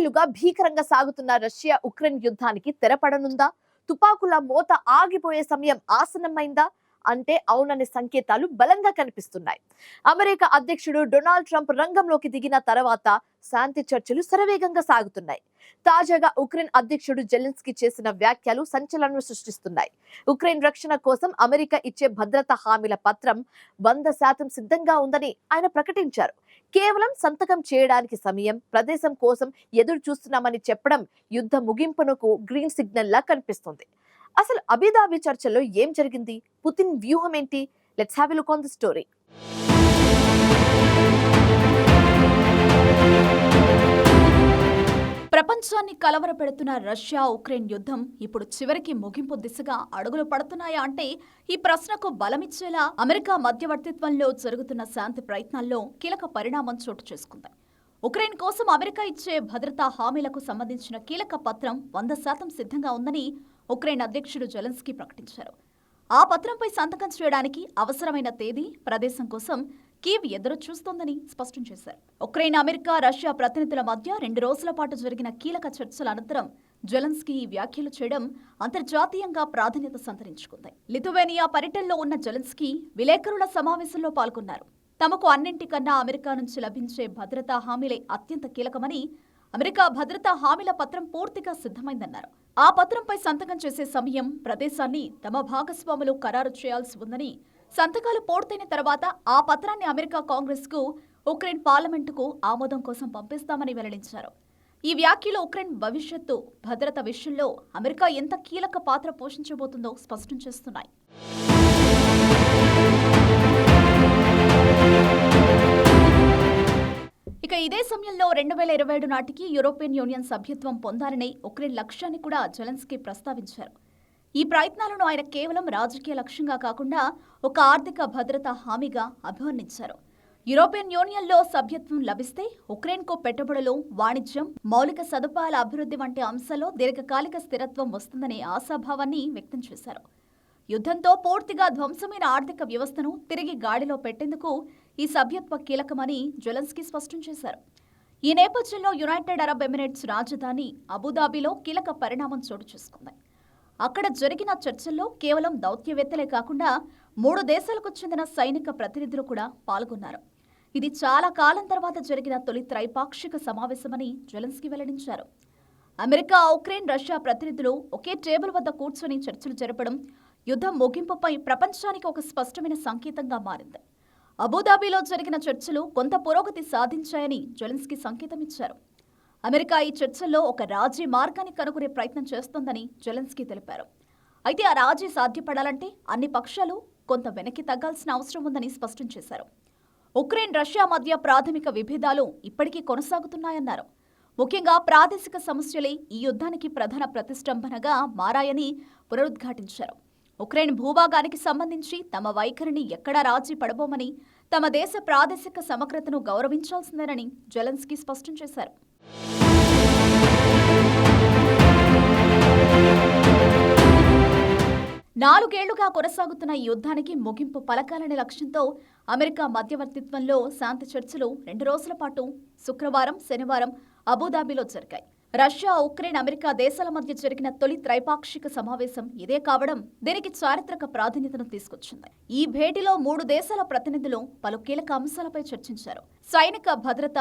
రెండేళ్లుగా భీకరంగా సాగుతున్న రష్యా ఉక్రెయిన్ యుద్ధానికి తెరపడనుందా? తుపాకుల మోత ఆగిపోయే సమయం ఆసన్నమైందా అంటే అవుననే సంకేతాలు బలంగా కనిపిస్తున్నాయి. అమెరికా అధ్యక్షుడు డొనాల్డ్ ట్రంప్ రంగంలోకి దిగిన తర్వాత శాంతి చర్చలు శరవేగంగా సాగుతున్నాయి. తాజాగా ఉక్రెయిన్ అధ్యక్షుడు జెలెన్స్కీ చేసిన వ్యాఖ్యలు సంచలనం సృష్టిస్తున్నాయి. ఉక్రెయిన్ రక్షణ కోసం అమెరికా ఇచ్చే భద్రతా హామీల పత్రం 100% సిద్ధంగా ఉందని ఆయన ప్రకటించారు. కేవలం సంతకం చేయడానికి సమయం, ప్రదేశం కోసం ఎదురు చూస్తున్నామని చెప్పడం యుద్ధ ముగింపునకు గ్రీన్ సిగ్నల్ లా కనిపిస్తుంది. అసలు అబుదాబి చర్చల్లో ఏం జరిగింది? పుతిన్ వ్యూహం ఏంటి? Let's have a look on the story. ప్రపంచాన్ని కలవరపెడుతున్న రష్యా ఉక్రెయిన్ యుద్ధం ఇప్పుడు చివరికి ముగింపు దిశగా అడుగులు పడుతున్నాయా అంటే ఈ ప్రశ్నకు బలమిచ్చేలా అమెరికా మధ్యవర్తిత్వంలో జరుగుతున్న శాంతి ప్రయత్నాల్లో కీలక పరిణామం చోటు చేసుకుంది. ఉక్రెయిన్ కోసం అమెరికా ఇచ్చే భద్రతా హామీలకు సంబంధించిన కీలక పత్రం 100% సిద్ధంగా ఉందని ఉక్రెయిన్ అధ్యక్షుడు జెలెన్స్కీ ప్రకటించారు. ఆ పత్రంపై సంతకం చేయడానికి అవసరమైన తేదీ, ప్రదేశం కోసం కీవ్ ఎదురు చూస్తోందని స్పష్టం చేశారు. ఉక్రెయిన్, అమెరికా, రష్యా ప్రతినిధుల మధ్య 2 రోజుల పాటు జరిగిన కీలక చర్చల అనంతరం జెలెన్స్కీ ఈ వ్యాఖ్యలు చేయడం అంతర్జాతీయంగా ప్రాధాన్యత సంతరించుకుంది. లిథువేనియా పర్యటనలో ఉన్న జెలెన్స్కీ విలేకరుల సమావేశంలో పాల్గొన్నారు. తమకు అన్నింటికన్నా అమెరికా నుంచి లభించే భద్రతా హామీలే అత్యంత కీలకమని, అమెరికా భద్రతా హామీల పత్రం పూర్తిగా సిద్ధమైందన్నారు. ఆ పత్రంపై సంతకం చేసే సమయం, ప్రదేశాన్ని తమ భాగస్వాములు ఖరారు చేయాల్సి ఉందని, సంతకాలు పూర్తయిన తర్వాత ఆ పత్రాన్ని అమెరికా కాంగ్రెస్కు, ఉక్రెయిన్ పార్లమెంటుకు ఆమోదం కోసం పంపిస్తామని వెల్లడించారు. ఈ వ్యాఖ్యలు ఉక్రెయిన్ భవిష్యత్తు భద్రత విషయంలో అమెరికా ఎంత కీలక పాత్ర పోషించబోతుందో స్పష్టం చేస్తున్నాయి. ఇక ఇదే సమయంలో 2027 నాటికి యూరోపియన్ యూనియన్ సభ్యత్వం పొందాలనే ఉక్రెయిన్ లక్ష్యాన్ని కూడా జెలెన్స్కీ ప్రస్తావించారు. ఈ ప్రయత్నాలను ఆయన కేవలం రాజకీయ లక్ష్యంగా కాకుండా ఒక ఆర్థిక భద్రతా హామీగా అభివర్ణించారు. యూరోపియన్ యూనియన్లో సభ్యత్వం లభిస్తే ఉక్రెయిన్కు పెట్టుబడులు, వాణిజ్యం, మౌలిక సదుపాయాల అభివృద్ధి వంటి అంశాల్లో దీర్ఘకాలిక స్థిరత్వం వస్తుందనే ఆశాభావాన్ని వ్యక్తం చేశారు. యుద్ధంతో పూర్తిగా ధ్వంసమైన ఆర్థిక వ్యవస్థను తిరిగి గాడిలో పెట్టేందుకు ఈ సభ్యత్వ కీలకమని జెలెన్స్కీ స్పష్టం చేశారు. ఈ నేపథ్యంలో యునైటెడ్ అరబ్ ఎమిరేట్స్ రాజధాని అబుదాబిలో కీలక పరిణామం చోటు చేసుకుంది. అక్కడ జరిగిన చర్చల్లో కేవలం దౌత్యవేత్తలే కాకుండా 3 దేశాలకు చెందిన సైనిక ప్రతినిధులు కూడా పాల్గొన్నారు. ఇది చాలా కాలం తర్వాత జరిగిన తొలి త్రైపాక్షిక సమావేశమని జెలెన్స్కీ వెల్లడించారు. అమెరికా, ఉక్రెయిన్, రష్యా ప్రతినిధులు ఒకే టేబుల్ వద్ద కూర్చొని చర్చలు జరపడం యుద్ధం ముగింపుపై ప్రపంచానికి ఒక స్పష్టమైన సంకేతంగా మారింది. అబుదాబిలో జరిగిన చర్చలు కొంత పురోగతి సాధించాయని జెలెన్స్కీ సంకేతమిచ్చారు. అమెరికా ఈ చర్చల్లో ఒక రాజీ మార్గాన్ని కనుగొనే ప్రయత్నం చేస్తోందని జెలెన్స్కీ తెలిపారు. అయితే ఆ రాజీ సాధ్యపడాలంటే అన్ని పక్షాలు కొంత వెనక్కి తగ్గాల్సిన అవసరం ఉందని స్పష్టం చేశారు. ఉక్రెయిన్, రష్యా మధ్య ప్రాథమిక విభేదాలు ఇప్పటికీ కొనసాగుతున్నాయన్నారు. ముఖ్యంగా ప్రాదేశిక సమస్యలే ఈ యుద్ధానికి ప్రధాన ప్రతిష్టంభనగా మారాయని పునరుద్ఘాటించారు. ఉక్రెయిన్ భూభాగానికి సంబంధించి తమ వైఖరిని ఎక్కడా రాజీ పడబోమని, తమ దేశ ప్రాదేశిక సమగ్రతను గౌరవించాల్సిందేనని జెలెన్స్కీ స్పష్టం చేశారు. నాలుగేళ్లుగా కొనసాగుతున్న ఈ యుద్ధానికి ముగింపు పలకాలనే లక్ష్యంతో అమెరికా మధ్యవర్తిత్వంలో శాంతి చర్చలు 2 రోజుల పాటు శుక్రవారం, శనివారం అబుదాబిలో జరిగాయి. రష్యా, ఉక్రెయిన్, అమెరికా దేశాల మధ్య జరిగిన తొలి త్రైపాక్షిక సమావేశం ఇదే కావడం దీనికి చారిత్రక ప్రాధాన్యతను తీసుకొచ్చింది. ఈ భేటీలో 3 దేశాల ప్రతినిధులు పలు కీలక అంశాలపై చర్చించారు. సైనిక భద్రత,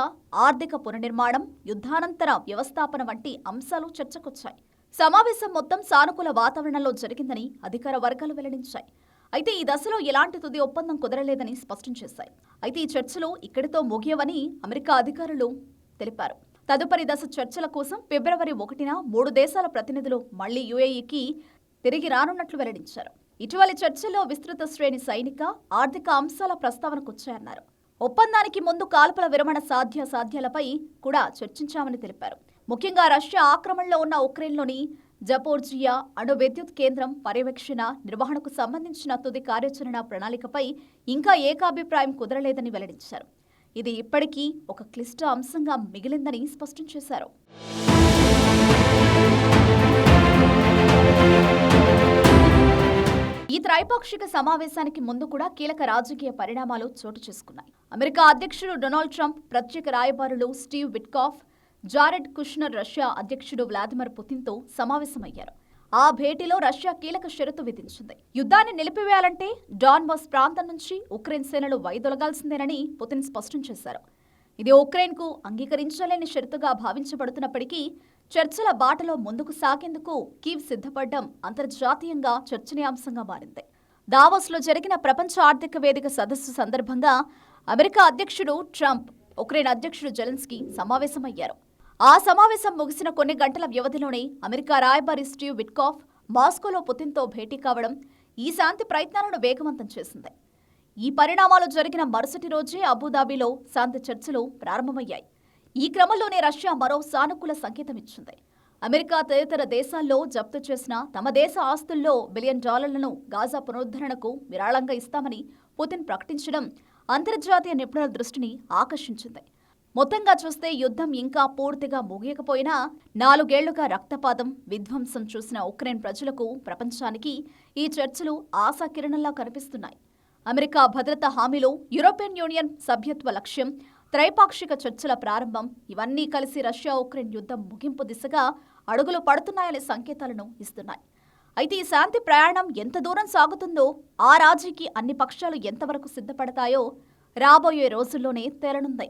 ఆర్థిక పునర్నిర్మాణం, యుద్ధానంతర వ్యవస్థాపన వంటి అంశాలు చర్చకొచ్చాయి. సమావేశం మొత్తం సానుకూల వాతావరణంలో జరిగిందని అధికార వర్గాలు వెల్లడించాయి. అయితే ఈ దశలో ఎలాంటి తుది ఒప్పందం కుదరలేదని స్పష్టం చేశాయి. అయితే ఈ చర్చలు ఇక్కడితో ముగియవని అమెరికా అధికారులు తెలిపారు. తదుపరి దశ చర్చల కోసం ఫిబ్రవరి 1న 3 దేశాల ప్రతినిధులు మళ్లీ యుఏఈకి తిరిగి రానున్నట్లు వెల్లడించారు. ఇటీవలి చర్చల్లో విస్తృత శ్రేణి సైనిక, ఆర్థిక అంశాల ప్రస్తావనకొచ్చాయన్నారు. ఒప్పందానికి ముందు కాల్పుల విరమణ సాధ్యాలపై కూడా చర్చించామని తెలిపారు. ముఖ్యంగా రష్యా ఆక్రమణలో ఉన్న ఉక్రెయిన్లోని జపోర్జియా అణు విద్యుత్ కేంద్రం పర్యవేక్షణ, నిర్వహణకు సంబంధించిన తుది కార్యాచరణ ప్రణాళికపై ఇంకా ఏకాభిప్రాయం కుదరలేదని వెల్లడించారు. ఇది ఇప్పటికీ ఒక క్లిష్ట అంశంగా మిగిలిందని స్పష్టం చేశారు. ఈ త్రైపాక్షిక సమావేశానికి ముందు కూడా కీలక రాజకీయ పరిణామాలు చోటు చేసుకున్నాయి. అమెరికా అధ్యక్షుడు డొనాల్డ్ ట్రంప్, ప్రత్యేక రాయబారులు Steve Witkoff, Jared Kushner Russia అధ్యక్షుడు వ్లాదిమిర్ పుతిన్తో సమావేశమయ్యారు. ఆ భేటీలో రష్యా కీలక షరతు విధించింది. యుద్ధాన్ని నిలిపివేయాలంటే డాన్బాస్ ప్రాంతం నుంచి ఉక్రెయిన్ సేనలు వైదొలగాల్సిందేనని పుతిన్ స్పష్టం చేశారు. ఇది ఉక్రెయిన్కు అంగీకరించలేని షరతుగా భావించబడుతున్నప్పటికీ చర్చల బాటలో ముందుకు సాగేందుకు కీవ్ సిద్ధపడ్డం అంతర్జాతీయంగా చర్చనీయాంశంగా మారింది. దావోస్లో జరిగిన ప్రపంచ ఆర్థిక వేదిక సదస్సు సందర్భంగా అమెరికా అధ్యక్షుడు ట్రంప్, ఉక్రెయిన్ అధ్యక్షుడు జెలెన్స్కీ సమావేశమయ్యారు. ఆ సమావేశం ముగిసిన కొన్ని గంటల వ్యవధిలోనే అమెరికా రాయబారి స్టీవ్ విట్కాఫ్ మాస్కోలో పుతిన్తో భేటీ కావడం ఈ శాంతి ప్రయత్నాలను వేగవంతం చేసింది. ఈ పరిణామాలు జరిగిన మరుసటి రోజే అబుదాబిలో శాంతి చర్చలు ప్రారంభమయ్యాయి. ఈ క్రమంలోనే రష్యా మరో సానుకూల సంకేతం ఇచ్చింది. అమెరికా తదితర దేశాల్లో జప్తు చేసిన తమ దేశ ఆస్తుల్లో $1 బిలియన్ గాజా పునరుద్ధరణకు విరాళంగా ఇస్తామని పుతిన్ ప్రకటించడం అంతర్జాతీయ నిపుణుల దృష్టిని ఆకర్షించింది. మొత్తంగా చూస్తే యుద్ధం ఇంకా పూర్తిగా ముగియకపోయినా 4 ఏళ్లుగా రక్తపాతం, విధ్వంసం చూసిన ఉక్రెయిన్ ప్రజలకు, ప్రపంచానికి ఈ చర్చలు ఆశాకిరణంలా కనిపిస్తున్నాయి. అమెరికా భద్రతా హామీలు, యూరోపియన్ యూనియన్ సభ్యత్వ లక్ష్యం, త్రైపాక్షిక చర్చల ప్రారంభం ఇవన్నీ కలిసి రష్యా ఉక్రెయిన్ యుద్ధం ముగింపు దిశగా అడుగులు పడుతున్నాయనే సంకేతాలను ఇస్తున్నాయి. అయితే ఈ శాంతి ప్రయాణం ఎంత దూరం సాగుతుందో, ఆ రాజీకి అన్ని పక్షాలు ఎంతవరకు సిద్ధపడతాయో రాబోయే రోజుల్లోనే తేలనుంది.